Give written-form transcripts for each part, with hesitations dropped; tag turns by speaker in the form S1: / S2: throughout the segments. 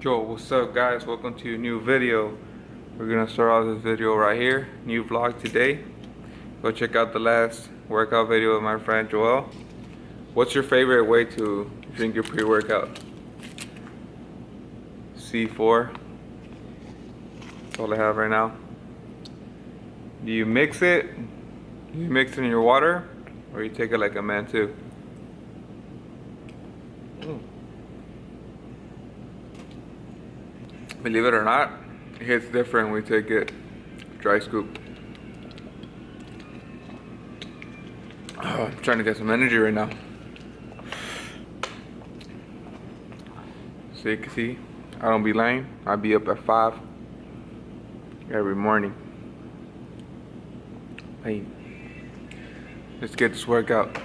S1: Yo, what's up guys? Welcome to a new video. We're gonna start off this video right here. New vlog today. Go check out the last workout video with my friend Joel. What's your favorite way to drink your pre-workout? C4. That's all I have right now. Do you mix it? Do you mix it in your water? Or you take it like a man too? Believe it or not, it hits different when we take it dry scoop. I'm trying to get some energy right now. So you can see, I don't be lying. I be up at 5 every morning. Hey, let's get this workout.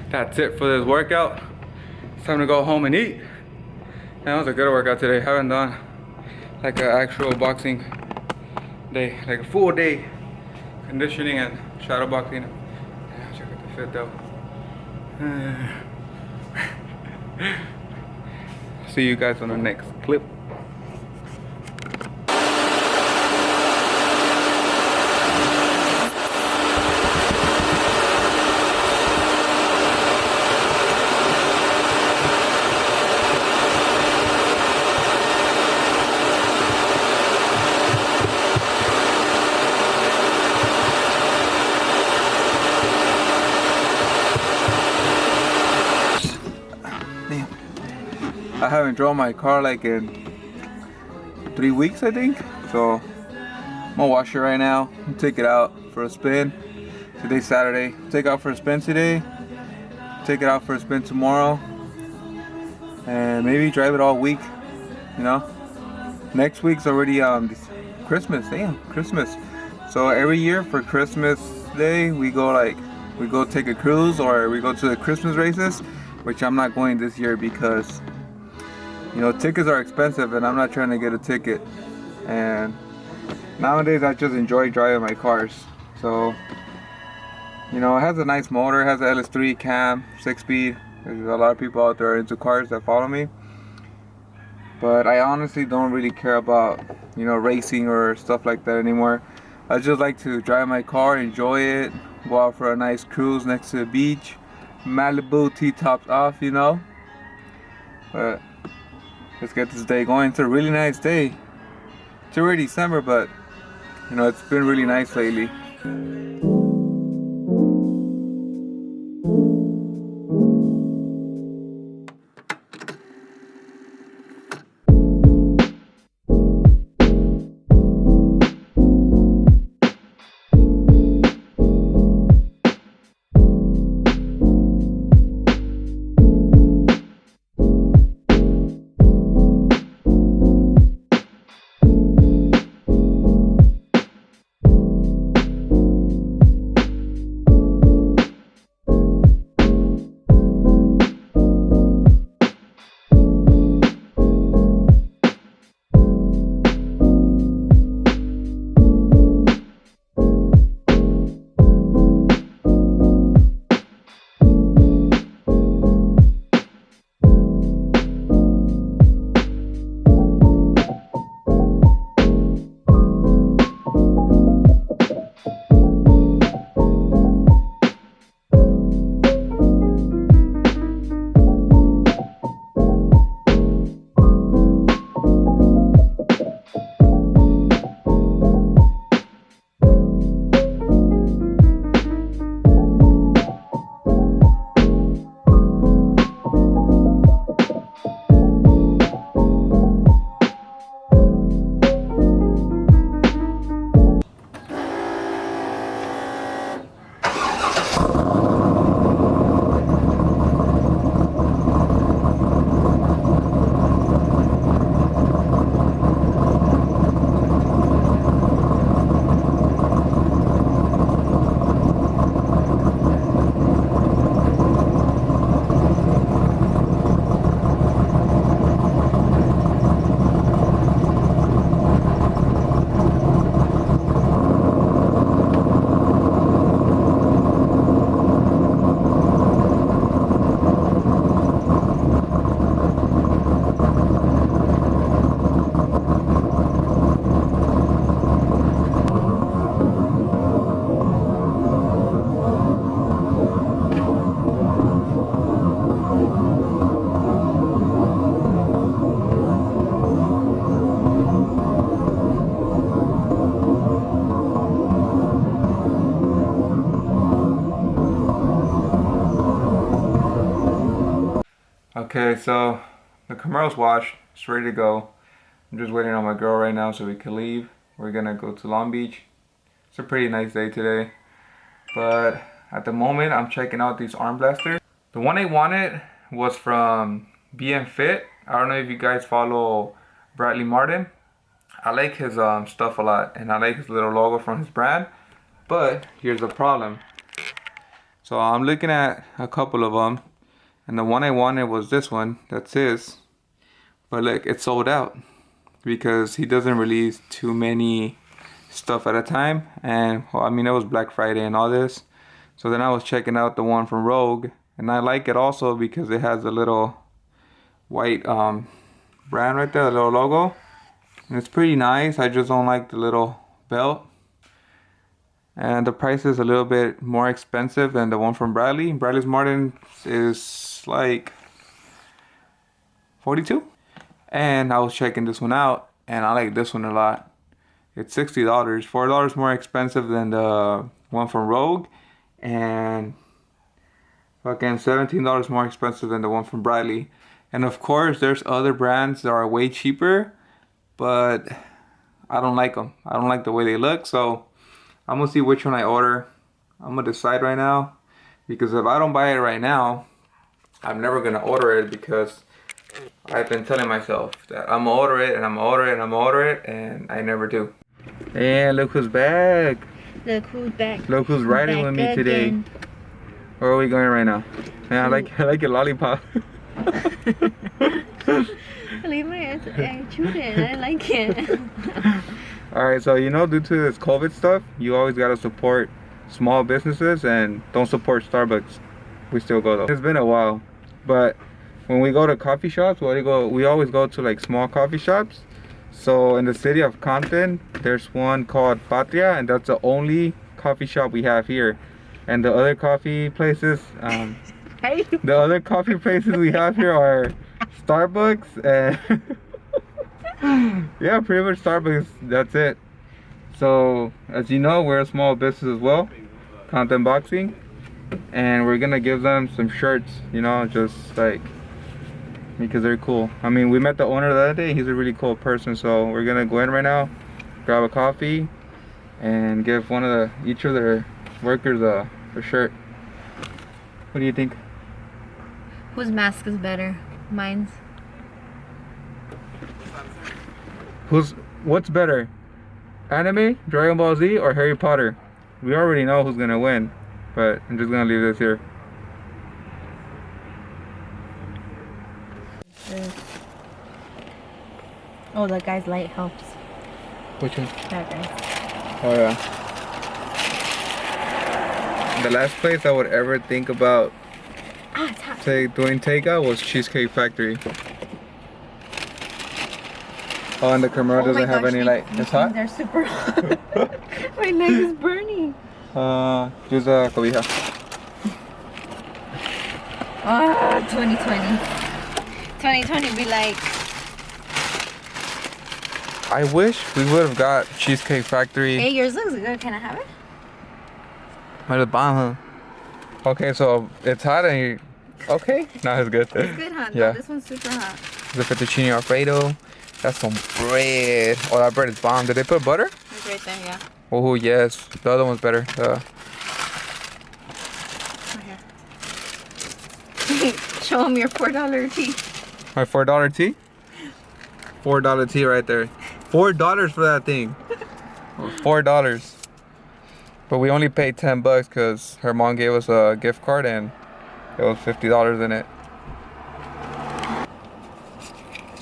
S1: that's it for this workout. It's time to go home and eat. And that was a good workout today. Haven't done like an actual boxing day, like a full day conditioning and shadow boxing. Yeah, check out the fit though. See you guys on the next clip. I haven't drawn my car like in 3 weeks, I think. So I'm gonna wash it right now and take it out for a spin. Today's Saturday. Take it out for a spin today. Take it out for a spin tomorrow. And maybe drive it all week, you know. Next week's already Christmas. Damn, Christmas. So every year for Christmas Day we go take a cruise or we go to the Christmas races, which I'm not going this year because you know, tickets are expensive and I'm not trying to get a ticket. And nowadays I just enjoy driving my cars. So, you know, it has a nice motor, it has an LS3 cam, 6-speed. There's a lot of people out there into cars that follow me. But I honestly don't really care about, you know, racing or stuff like that anymore. I just like to drive my car, enjoy it, go out for a nice cruise next to the beach. Malibu T-tops off, you know. But let's get this day going. It's a really nice day. It's already December, but you know, it's been really nice lately. Okay, so the Camaro's washed, it's ready to go. I'm just waiting on my girl right now so we can leave. We're gonna go to Long Beach. It's a pretty nice day today. But at the moment, I'm checking out these arm blasters. The one I wanted was from BM Fit. I don't know if you guys follow Bradley Martin. I like his stuff a lot, and I like his little logo from his brand. But here's the problem. So I'm looking at a couple of them, and the one I wanted was this one. That's his. But look, it's sold out because he doesn't release too many stuff at a time. And well, I mean, it was Black Friday and all this. So then I was checking out the one from Rogue, and I like it also because it has a little white brand right there, the little logo. And it's pretty nice. I just don't like the little belt. And the price is a little bit more expensive than the one from Bradley. Bradley's Martin is like 42. And I was checking this one out, and I like this one a lot. It's $60, $4 more expensive than the one from Rogue, and fucking $17 more expensive than the one from Bradley. And of course, there's other brands that are way cheaper, but I don't like them. I don't like the way they look, so I'm gonna see which one I order. I'm gonna decide right now, because if I don't buy it right now, I'm never gonna order it, because I've been telling myself that I'm gonna order it and I'm gonna order it and I'm gonna order it, and I never do. And look who's back.
S2: Look who's back.
S1: Look who's riding
S2: Back
S1: with me today.
S2: again.
S1: Where are we going right now? Man, I like your lollipop.
S2: Leave my ass. I chewed it. I like it.
S1: Alright, so you know, due to this COVID stuff, you always gotta support small businesses and don't support Starbucks. We still go though. It's been a while, but when we go to coffee shops, we always go to like small coffee shops. So in the city of Compton, there's one called Patria, and that's the only coffee shop we have here. And the other coffee places, the other coffee places we have here are Starbucks and yeah, pretty much Starbucks. That's it. So as you know, we're a small business as well, Compton Boxing, and we're gonna give them some shirts. You know, just like, because they're cool. I mean, we met the owner the other day. He's a really cool person. So we're gonna go in right now, grab a coffee, and give each of their workers a shirt. What do you think?
S2: Whose mask is better? Mine's.
S1: What's better? Anime, Dragon Ball Z, or Harry Potter? We already know who's gonna win, but I'm just gonna leave this here.
S2: Oh, that guy's light helps.
S1: Which one?
S2: That guy.
S1: Oh yeah. The last place I would ever think about
S2: It's hot.
S1: doing takeout was Cheesecake Factory. Oh, and the camera doesn't have any light. It's hot?
S2: They're super hot. My leg is burning.
S1: Use a cobija.
S2: 2020. 2020 be like.
S1: I wish we would have got Cheesecake Factory.
S2: Hey, yours looks good. Can I have it?
S1: Might have bomb, huh? Okay, so it's hot and you... Okay, no, it's good.
S2: It's good, huh?
S1: Yeah.
S2: No, this one's super hot.
S1: The fettuccine Alfredo. That's some bread. Oh, that bread is bomb. Did they put butter?
S2: It's right there, yeah.
S1: Oh, yes. The other one's better.
S2: Right here. Show them your $4 tea.
S1: My $4 tea? $4 tea right there. $4 for that thing. $4. But we only paid $10 because her mom gave us a gift card and it was $50 in it.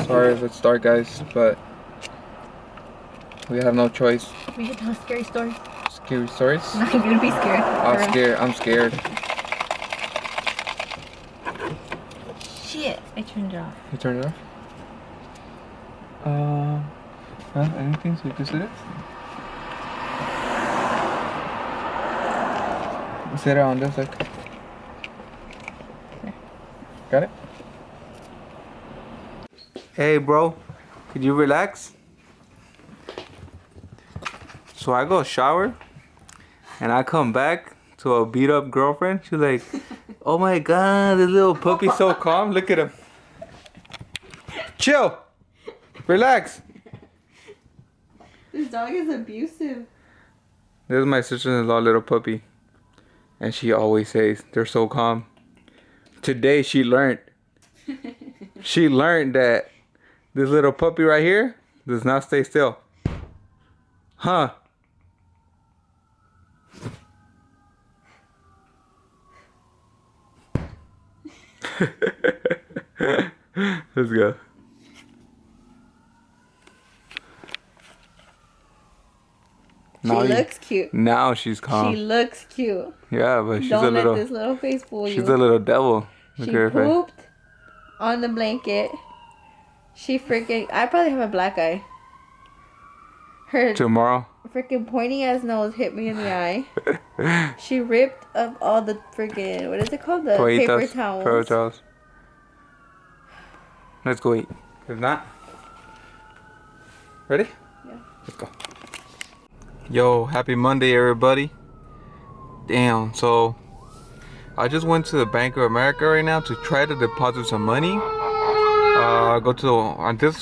S1: Sorry if it's dark, guys, but we have no choice.
S2: We should tell scary stories.
S1: Scary stories?
S2: No, you're gonna be scared.
S1: I'm scared.
S2: Shit. I turned it off.
S1: You turned it off? Anything so you can sit it? Sit it on this side. Got it? Hey bro, could you relax? So I go shower and I come back to a beat up girlfriend. She's like, oh my god, this little puppy's so calm. Look at him. Chill. Relax.
S2: This dog is abusive.
S1: This is my sister-in-law little puppy. And she always says, they're so calm. Today she learned. She learned that this little puppy right here does not stay still. Huh? Let's go.
S2: She looks cute.
S1: Now she's calm.
S2: She looks cute.
S1: Yeah, but she's
S2: Don't
S1: a little.
S2: let this little face fool you.
S1: She's a little devil. Look
S2: She
S1: at her face.
S2: pooped on the blanket. She freaking. I probably have a black eye. Her
S1: Tomorrow.
S2: freaking pointy ass nose hit me in the eye. She ripped up all the freaking. What is it called? The paper
S1: Toallitas,
S2: towels.
S1: paper towels. Let's go eat. If not, ready?
S2: Yeah.
S1: Let's go. Yo, happy Monday, everybody. Damn, so I just went to the Bank of America right now to try to deposit some money. Go to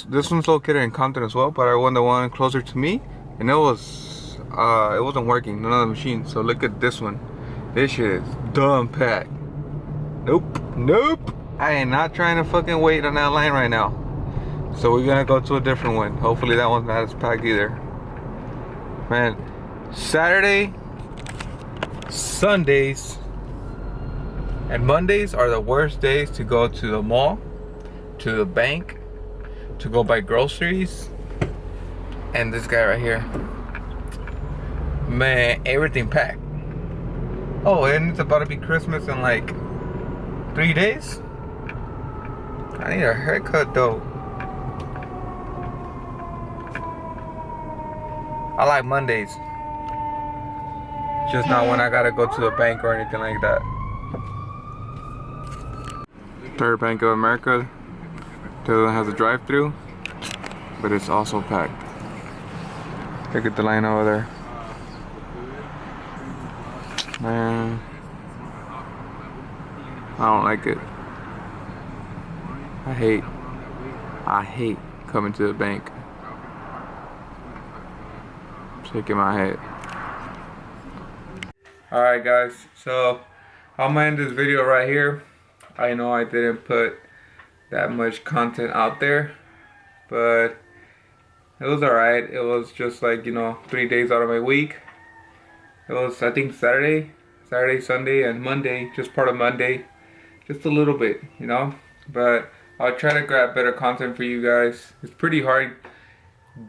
S1: this one's located in Compton as well, but I went the one closer to me, and it wasn't working, none of the machines. So look at this one. This shit is dumb packed. Nope. I am not trying to fucking wait on that line right now. So we're gonna go to a different one. Hopefully that one's not as packed either. Man, Saturday, Sundays, and Mondays are the worst days to go to the mall, to the bank, to go buy groceries. And this guy right here, man, everything packed. Oh, and it's about to be Christmas in like 3 days. I need a haircut though. I like Mondays. Just not when I gotta go to the bank or anything like that. Third Bank of America. The other one has a drive-through, but it's also packed. Look at the line over there. Man, I don't like it. I hate coming to the bank. Shaking my head. Alright guys, so I'm gonna end this video right here. I know I didn't put that much content out there, but it was alright. It was just like, 3 days out of my week. It was, I think, Saturday, Sunday, and Monday, just part of Monday, just a little bit, but I'll try to grab better content for you guys. It's pretty hard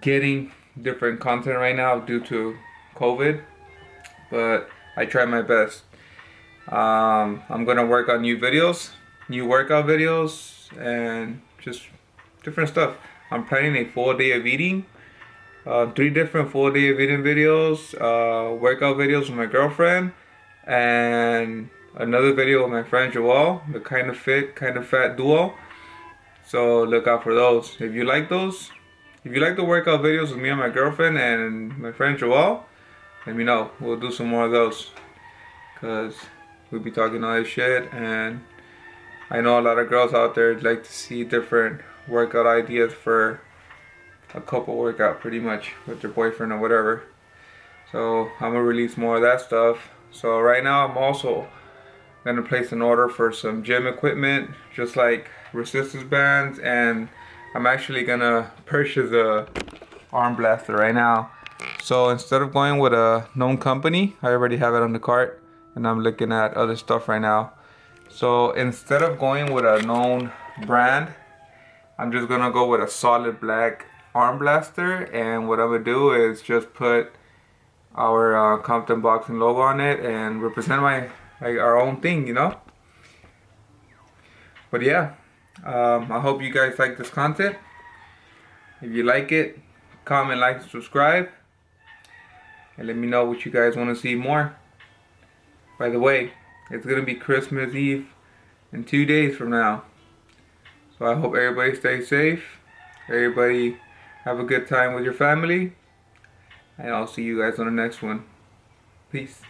S1: getting different content right now due to COVID, but I try my best. I'm gonna work on new videos, new workout videos, and just different stuff. I'm planning a full day of eating, 3 different full day of eating videos, workout videos with my girlfriend, and another video with my friend Joel, the Kind of Fit, Kind of Fat duo. So look out for those. If you like those, if you like the workout videos with me and my girlfriend and my friend Joel, let me know. We'll do some more of those, because we'll be talking all this shit, and I know a lot of girls out there like to see different workout ideas for a couple workout, pretty much, with their boyfriend or whatever. So I'm gonna release more of that stuff. So right now I'm also gonna place an order for some gym equipment, just like resistance bands, and I'm actually gonna purchase a arm blaster right now. So instead of going with a known company, I already have it on the cart, and I'm looking at other stuff right now. So instead of going with a known brand, I'm just gonna go with a solid black arm blaster, and what I'm gonna do is just put our Compton Boxing logo on it and represent our own thing, But yeah, I hope you guys like this content. If you like it, comment, like, and subscribe, and let me know what you guys want to see more. By the way, it's gonna be Christmas Eve in 2 days from now, so I hope everybody stays safe, everybody have a good time with your family, and I'll see you guys on the next one. Peace.